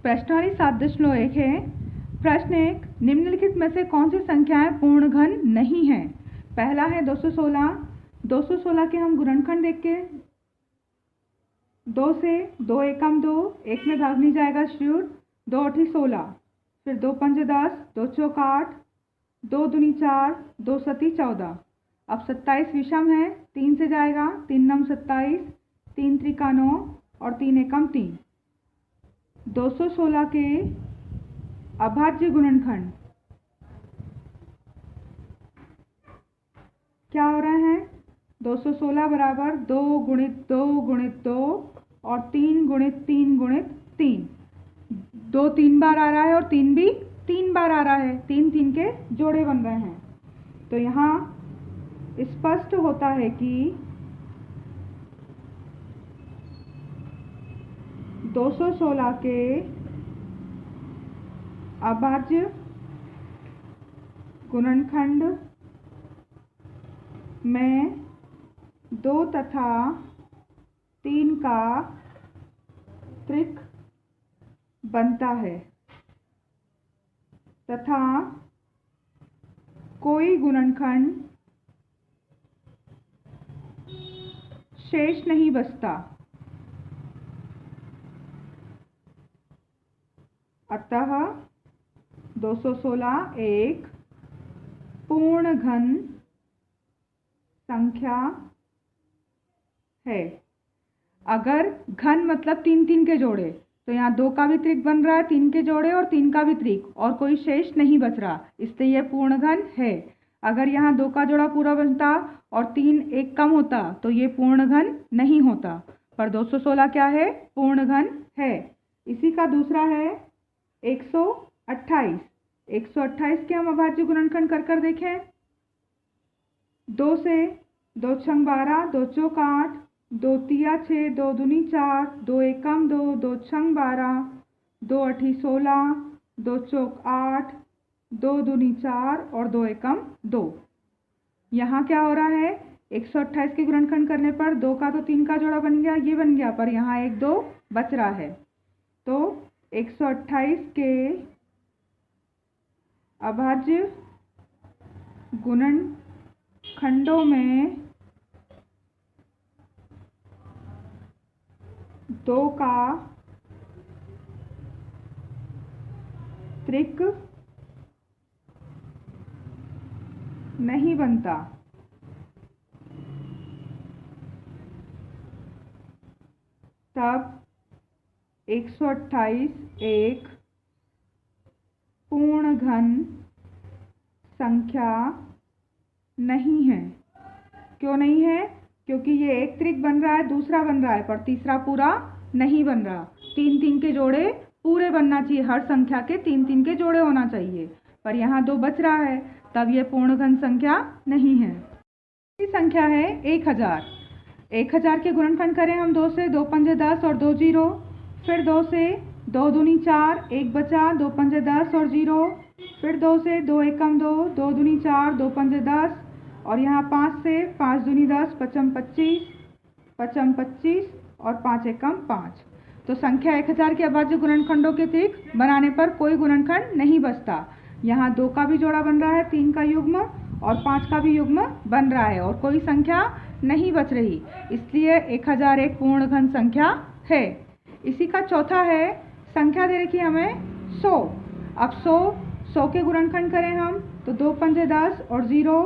प्रश्नावली 7.1 है। प्रश्न 1, निम्नलिखित में से कौन सी संख्याएं पूर्ण घन नहीं हैं? पहला है 216। 216 के हम गुणनखंड देख के 2 से 2 एकम 2, 1 में भाग नहीं जाएगा श्यूर, 2 अठी 16, फिर 2 पंजे 10, 2 चौक 8, 2 दूनी 4, 2 सती 14। अब 27 विषम है, 3 से जाएगा, 3 नम 27, 3 त्रिका 9 और 3 एकम 3। 216 के अभाज्य गुणनखंड क्या हो रहे हैं? 216 बराबर 2 गुणित 2 गुणित 2 और 3 गुणित 3 गुणित 3। 2 3 बार आ रहा है और 3 भी 3 बार आ रहा है, 3 3 के जोड़े बन रहे हैं। तो यहाँ स्पष्ट होता है कि 216 के अभाज्य गुणनखंड में 2 तथा 3 का त्रिक बनता है तथा कोई गुणनखंड शेष नहीं बचता। अतः 216 एक पूर्ण घन संख्या है। अगर घन मतलब 3 3 के जोड़े, तो यहाँ 2 का भी त्रिक बन रहा है, 3 के जोड़े और 3 का भी त्रिक, और कोई शेष नहीं बच रहा, इसलिए यह पूर्ण घन है। अगर यहाँ 2 का जोड़ा पूरा बनता और 3 एक कम होता तो ये पूर्ण घन नहीं होता, पर 216 क्या है? पूर्ण घन है। इसी का दूसरा है 128। 128 के हम अभाज्य गुणनखंड कर देखें। 2 से 2 छंग 12, 2 चौक 8, 2 तिया 6, 2 दूनी 4, 2 एकम 2, 2 छंग 12, 2 अठी 16, 2 चौक 8, 2 दूनी 4 और 2 एकम 2। यहाँ क्या हो रहा है? 128 के गुणनखंड करने पर 2 का तो 3 का जोड़ा बन गया, ये बन गया, पर यहाँ 1 2 बच रहा है। तो 128 के अभाज्य गुणनखंडों में 2 का त्रिक नहीं बनता। तब 128 एक पूर्ण घन संख्या नहीं है। क्यों नहीं है? क्योंकि ये एक त्रिक बन रहा है, दूसरा बन रहा है, पर तीसरा पूरा नहीं बन रहा। 3 3 के जोड़े पूरे बनना चाहिए, हर संख्या के 3 3 के जोड़े होना चाहिए, पर यहाँ 2 बच रहा है, तब ये पूर्ण घन संख्या नहीं है। संख्या है 1000। 1000 के गुणनखंड करें हम 2 से, 2 पंजे 10 और 2 जीरो, फिर 2 से 2 दूनी 4, 1 बचा, 2 पंजे 10 और 0, फिर 2 से 2 एकम 2, 2 दूनी 4, 2 पंजे 10 और यहाँ 5 से 5 दूनी 10, 5 25, 5 25 और 5 एकम 5। तो संख्या 1000 के अभाज्य गुणनखंडों के त्रिक बनाने पर कोई गुणनखंड नहीं बचता। यहाँ 2 का भी जोड़ा बन रहा है, 3 का युग्म और 5 का भी युग्म बन रहा है, और कोई संख्या नहीं बच रही, इसलिए 1000 एक पूर्ण घन संख्या है। इसी का चौथा है, संख्या दे रखी हमें 100। अब 100 के गुणनखंड करें हम तो 2 पंजे 10 और 0,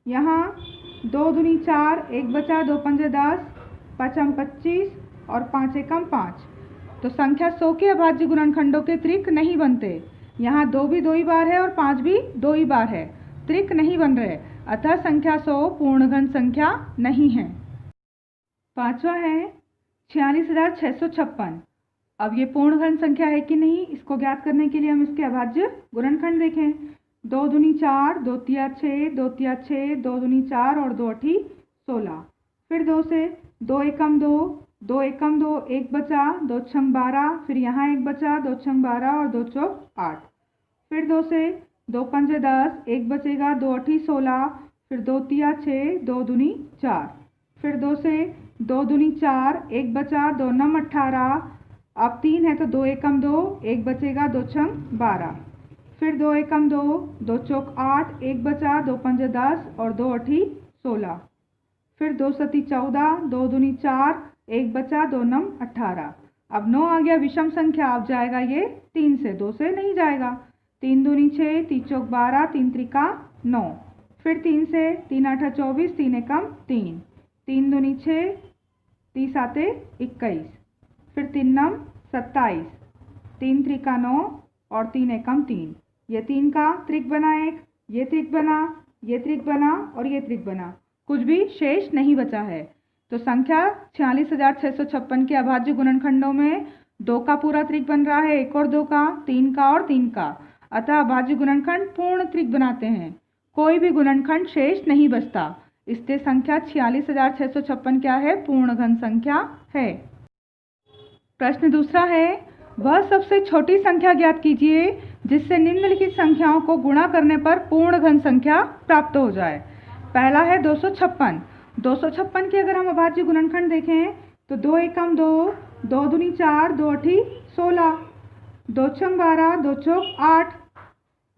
यहाँ 2 दूनी 4, 1 बचा, 2 पंजे 10, 5 25 और 5 एकम 5। तो संख्या 100 के अभाज्य गुणनखंडों के त्रिक नहीं बनते। यहाँ 2 भी 2 ही बार है और 5 भी 2 ही बार है, त्रिक नहीं बन रहे, अतः संख्या 100 पूर्ण घन संख्या नहीं है। पांचवा है 46656। अब ये पूर्ण घन संख्या है कि नहीं, इसको ज्ञात करने के लिए हम इसके अभाज्य गुणनखंड देखें। 2 दूनी 4, 2 तिया 6, 2 तिया 6, 2 दूनी 4 और 2 अठी 16, फिर 2 से 2 एकम 2, 2 एकम 2, 1 बचा, 2 छंग 12, फिर यहाँ 1 बचा, 2 छंग 12 और 2 चौक 8, फिर 2 से 2 पंजे 10, 1 बचेगा, 2 अठी 16, फिर 2 तिया 6, 2 दूनी 4, फिर 2 से 2 दूनी 4, 1 बचा, 2 नम 18, अब 3 है तो 2 एकम 2, 1 बचेगा, 2 छंग 12। फिर 2 एकम 2, 2 चौक 8, 1 बचा, 2 पंजे 10 और 2 अठी 16। फिर 2 सती 14, 2 दूनी 4, 1 बचा, 2 नम 18। अब 9 आ गया विषम संख्या। अब जाएगा ये 3 से, 2 से नहीं जाएगा। 3 दूनी 6, 3 चौक 12, 3 त्रिका 9। फिर 3 से, 3 आठा 24, 3 एकम 3, 3 दूनी 6, 3 साते 21। फिर 3 नम 27, 3 त्रिका 9 और 3 एकम 3। ये 3 का त्रिक बना, एक ये त्रिक बना, ये त्रिक बना और ये त्रिक बना, कुछ भी शेष नहीं बचा है। तो संख्या 46,656 के अभाज्य गुणनखंडों में 2 का पूरा त्रिक बन रहा है, 1 और 2 का, 3 का और 3 का। अतः अभाज्य गुणनखंड पूर्ण त्रिक बनाते हैं, कोई भी गुणनखंड शेष नहीं बचता। इससे संख्या 46,656 क्या है? पूर्ण घन संख्या है। प्रश्न दूसरा है, वह सबसे छोटी संख्या ज्ञात कीजिए जिससे निम्नलिखित संख्याओं को गुणा करने पर पूर्ण घन संख्या प्राप्त हो जाए। पहला है 256। 256 के अगर हम अभाज्य गुणनखंड देखें तो 2 एकम 2, 2 दूनी 4, 2 अठी 16, 2 छंग 12, 2 चौक 8,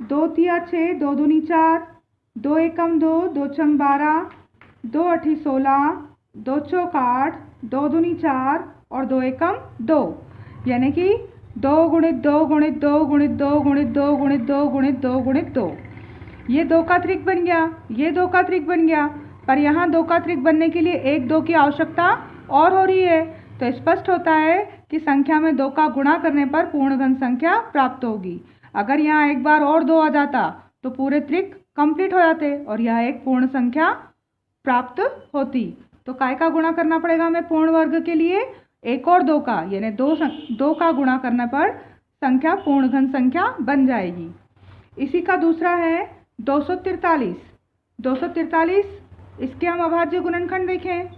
2 तिया 6, 2 दूनी 4, 2 एकम 2, 2 छंग 12, 2 अठी 16, 2 चौक 8, 2 दूनी 4 और 2 एकम 2, यानी कि 2 गुणित 2 गुणित 2 गुणित 2 गुणित 2 गुणित 2 गुणित 2 गुणित 2। ये 2 का त्रिक बन गया, ये 2 का त्रिक बन गया, पर यहाँ 2 का त्रिक बनने के लिए 1 2 की आवश्यकता और हो रही है। तो स्पष्ट होता है कि संख्या में 2 का गुणा करने पर पूर्ण घन संख्या प्राप्त होगी। अगर यहाँ एक बार और 2 आ जाता तो पूरे त्रिक कंप्लीट हो जाते और यह एक पूर्ण संख्या प्राप्त होती। तो काय का गुणा करना पड़ेगा हमें पूर्ण वर्ग के लिए? 1 और 2 का, यानी 2 का गुणा करने पर संख्या पूर्ण घन संख्या बन जाएगी। इसी का दूसरा है 243। 243 इसके हम अभाज्य गुणनखंड देखें,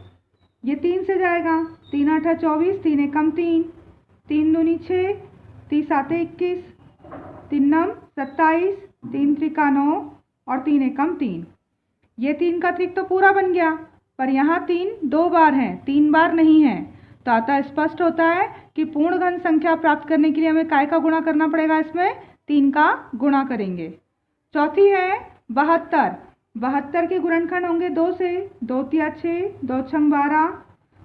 ये 3 से जाएगा। 3 आठा 24, 3 एकम 3, 3 दूनी 6, 3 साते 21, 3 नम 27, 3 त्रिका 9 और 3 एकम 3। ये 3 का त्रिक तो पूरा बन गया, पर यहाँ 3 2 बार हैं, 3 बार नहीं है। तो अतः स्पष्ट होता है कि पूर्ण घन संख्या प्राप्त करने के लिए हमें काय का गुणा करना पड़ेगा? इसमें 3 का गुणा करेंगे। चौथी है 72। 72 के गुणनखंड होंगे 2 से, 2 तिया 6, 2 छंग 12,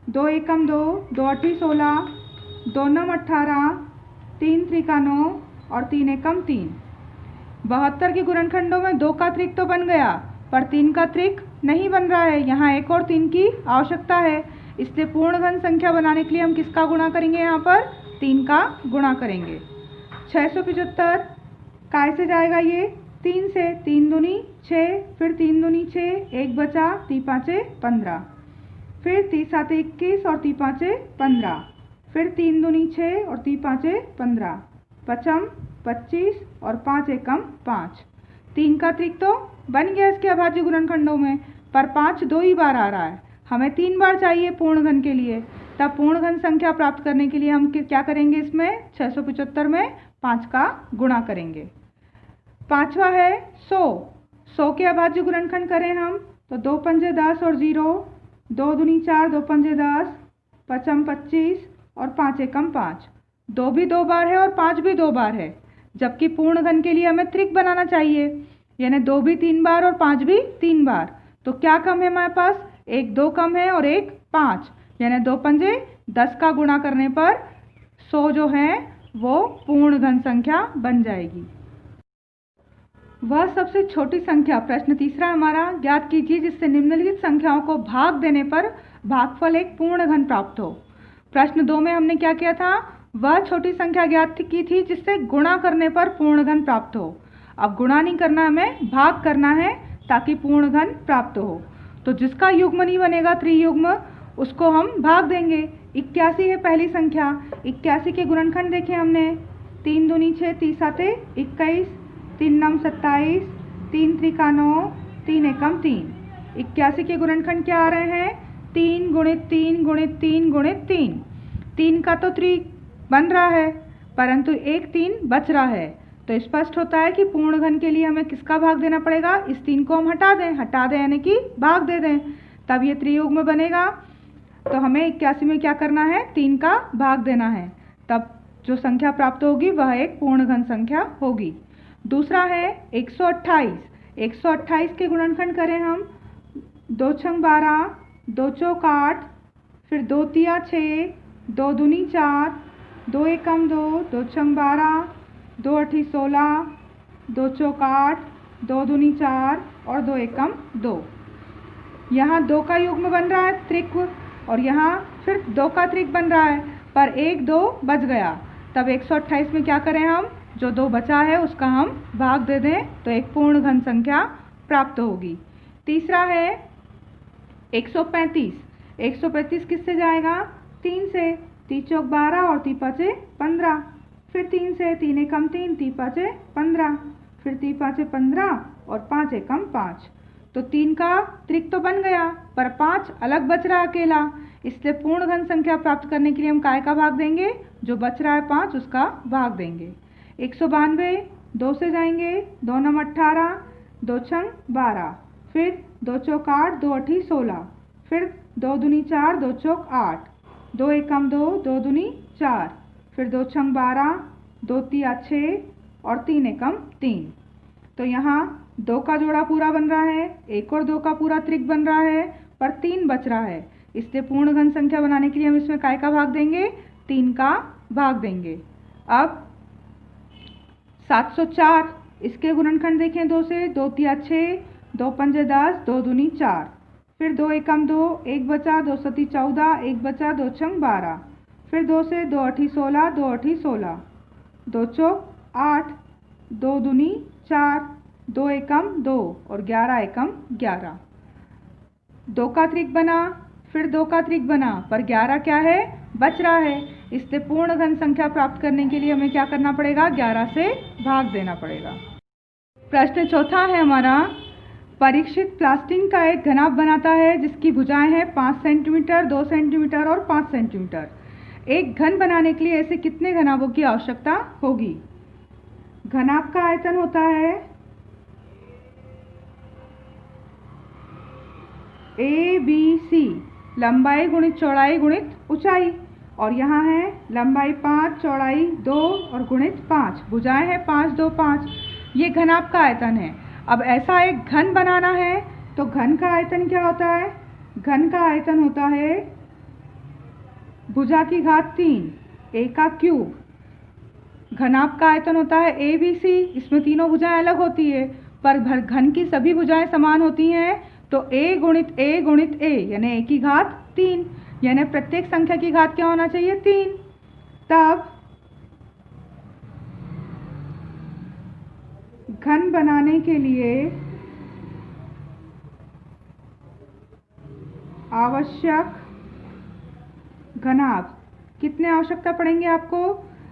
2 एकम 2, 2 अठी 16, 2 नम 18, 3 त्रिका 9 और 3 एकम 3। 72 के गुणनखंडों में 2 का त्रिक तो बन गया, पर 3 का त्रिक नहीं बन रहा है। यहाँ 1 और 3 की आवश्यकता है, इसलिए पूर्ण घन संख्या बनाने के लिए हम किसका गुणा करेंगे? यहाँ पर 3 का गुणा करेंगे। 675 काय से जाएगा? ये 3 से, 3 दूनी 6, फिर 3 दूनी 6, 1 बचा, 3 पाँचे 15, फिर 3 साते 21 और 3 पाँचे 15, फिर 3 दूनी 6 और 3 पाँचे 15, पचम 25 और 5 एकम 5। 3 का त्रिक तो बन गया इसके अभाज्य गुणनखंडों में, पर 5 2 ही बार आ रहा है। हमें 3 बार चाहिए पूर्ण घन के लिए। तब पूर्ण घन संख्या प्राप्त करने के लिए हम क्या करेंगे? इसमें 675 में 5 का गुणा करेंगे। पांचवा है 100। 100 के अभाज्य गुणनखंड करें हम तो 2 पंजे 10 और 0, 2 दूनी 4, 2 पंजे 10, पचम 25 और 5 एकम 5। 2 भी 2 बार है और 5 भी 2 बार है, जबकि पूर्ण घन के लिए हमें त्रिक बनाना चाहिए, यानी 2 भी 3 बार और 5 भी 3 बार। तो क्या कम है हमारे पास? 1 2 कम है और 1 5, यानी 2 पंजे 10 का गुणा करने पर 100 जो है वो पूर्ण घन संख्या बन जाएगी। वह सबसे छोटी संख्या, प्रश्न तीसरा हमारा, ज्ञात कीजिए जिससे निम्नलिखित संख्याओं को भाग देने पर भागफल एक पूर्ण घन प्राप्त हो। प्रश्न 2 में हमने क्या किया था? वह छोटी संख्या ज्ञात की थी जिससे गुणा करने पर पूर्ण घन प्राप्त हो। अब गुणा नहीं करना, हमें भाग करना है ताकि पूर्ण घन प्राप्त हो। तो जिसका युग्म नहीं बनेगा त्रियुग्म, उसको हम भाग देंगे। 81 है पहली संख्या। 81 के गुणनखंड देखे हमने, 3 दूनी 6, 3 साते 21, 3 नम 27, 3 त्रिका 9, 3 एकम 3। 81 के गुणनखंड क्या आ रहे हैं? 3 गुणित 3 गुणित 3 गुणित 3। 3 का तो त्रिक बन रहा है, परंतु 1 3 बच रहा है। तो स्पष्ट होता है कि पूर्ण घन के लिए हमें किसका भाग देना पड़ेगा? इस 3 को हम हटा दें यानी कि भाग दे दें, तब ये त्रियुग्म बनेगा। तो हमें 81 में क्या करना है? 3 का भाग देना है। तब जो संख्या प्राप्त होगी वह एक पूर्ण घन संख्या होगी। दूसरा है 128। 128 के गुणनखंड करें हम, 2 छंग 12, 2 चौक 8, फिर 2 तिया 6, 2 दूनी 4, 2 एकम 2, 2 छंग 12, 2 अठी 16, 2 चौक 8, 2 दूनी 4 और 2 एकम 2। यहाँ 2 का युग्म बन रहा है त्रिक, और यहाँ सिर्फ 2 का त्रिक बन रहा है, पर 1 2 बच गया। तब 128 में क्या करें हम, जो 2 बचा है उसका हम भाग दे दें तो एक पूर्ण घन संख्या प्राप्त होगी। तीसरा है 135। 135 किससे जाएगा, 3 से, 3 चौक 12 और 3 पाँचे 15, फिर 3 से, 3 एकम 3, 3 पाँचे 15, फिर 3 पाँचे 15 और 5 एकम 5। तो 3 का त्रिक तो बन गया, पर 5 अलग बच रहा अकेला, इसलिए पूर्ण घन संख्या प्राप्त करने के लिए हम काय का भाग देंगे, जो बच रहा है 5 उसका भाग देंगे। 192, 2 से जाएंगे, 2 नम 18, 2 छंग 12, फिर 2 चौक 8, 2 अठी 16, फिर 2 दूनी 4, 2 चौक 8, 2 एकम 2, 2 दूनी 4, फिर 2 छंग 12, 2 तिया 6 और 3 एकम 3। तो यहाँ 2 का जोड़ा पूरा बन रहा है, 1 और 2 का पूरा त्रिक बन रहा है, पर 3 बच रहा है, इसलिए पूर्ण घन संख्या बनाने के लिए हम इसमें काय का भाग देंगे, 3 का भाग देंगे। अब 704, इसके गुणनखंड देखें 2 से, 2 तिया 6, 2 पंजे 10, 2 दूनी 4, फिर 2 एकम 2, 1 बचा, 2 सती 14, 1 बचा, 2 छंग 12, फिर 2 से, 2 अठी 16, 2 अठी 16, 2 चौक 8, 2 दूनी 4, 2 एकम 2 और 11 एकम 11। 2 का त्रिक बना, फिर 2 का त्रिक बना, पर 11 क्या है, बच रहा है, इसलिए पूर्ण घन संख्या प्राप्त करने के लिए हमें क्या करना पड़ेगा, 11 से भाग देना पड़ेगा। प्रश्न चौथा है हमारा, परीक्षित प्लास्टिक का एक घनाभ बनाता है जिसकी भुजाएं हैं 5 सेंटीमीटर, 2 सेंटीमीटर और 5 सेंटीमीटर। एक घन बनाने के लिए ऐसे कितने घनाभों की आवश्यकता होगी। घनाभ का आयतन होता है ABC, लंबाई गुणित चौड़ाई गुणित ऊंचाई, और यहाँ है लंबाई 5, चौड़ाई 2 और गुणित 5, भुजाएं हैं 5 2 5। ये घनाभ का आयतन है। अब ऐसा एक घन बनाना है तो घन का आयतन क्या होता है, घन का आयतन होता है भुजा की घात 3, a का क्यूब। घनाभ का आयतन होता है ABC, इसमें तीनों भुजाएं अलग होती है, पर घन की सभी भुजाएं समान होती हैं, तो a गुणित a यानी a की घात 3, यानी प्रत्येक संख्या की घात क्या होना चाहिए, 3। तब घन बनाने के लिए आवश्यक घनाभ कितने आवश्यकता पड़ेंगे आपको,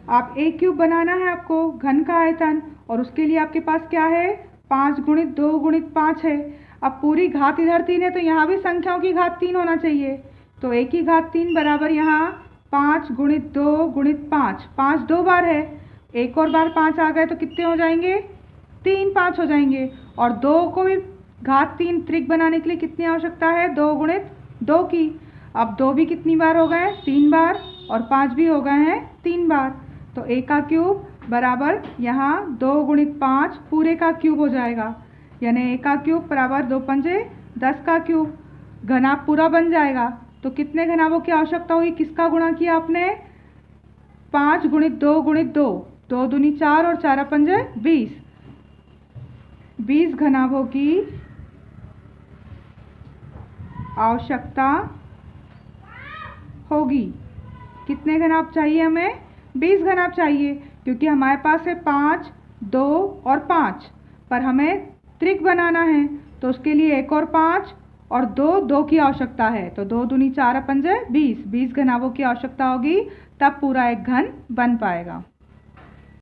आप a क्यूब बनाना है आपको घन का आयतन, और उसके लिए आपके पास क्या है, 5 गुणित 2 गुणित 5 है। अब पूरी घात इधर 3 है तो यहाँ भी संख्याओं की घात 3 होना चाहिए, तो a की घात 3 बराबर यहाँ 5 गुणित 2 गुणित 5, 5 2 बार है, एक और बार 5 आ गए तो कितने हो जाएंगे, 3 5 हो जाएंगे। और 2 को भी घात 3 त्रिक बनाने के लिए कितनी आवश्यकता है, 2 गुणित 2 की। अब 2 भी कितनी बार हो गए, 3 बार, और 5 भी हो गए हैं 3 बार, तो a का क्यूब बराबर यहाँ 2 गुणित 5 पूरे का क्यूब हो जाएगा, यानी a का क्यूब बराबर 2 पंजे 10 का क्यूब। घनाभ पूरा बन जाएगा, तो कितने घनाभों की आवश्यकता हुई, किसका गुणा किया आपने, 5 गुणित 2 गुणित 2, 2 दूनी 4 और 4 पंजे 20, 20 घनाभों की आवश्यकता होगी। कितने घनाभ चाहिए हमें, 20 घनाभ चाहिए, क्योंकि हमारे पास है 5 2 और 5, पर हमें त्रिक बनाना है तो उसके लिए 1 और 5 और 2 की आवश्यकता है, तो 2 दूनी 4 पंजे 20 घनाभों की आवश्यकता होगी, तब पूरा एक घन बन पाएगा।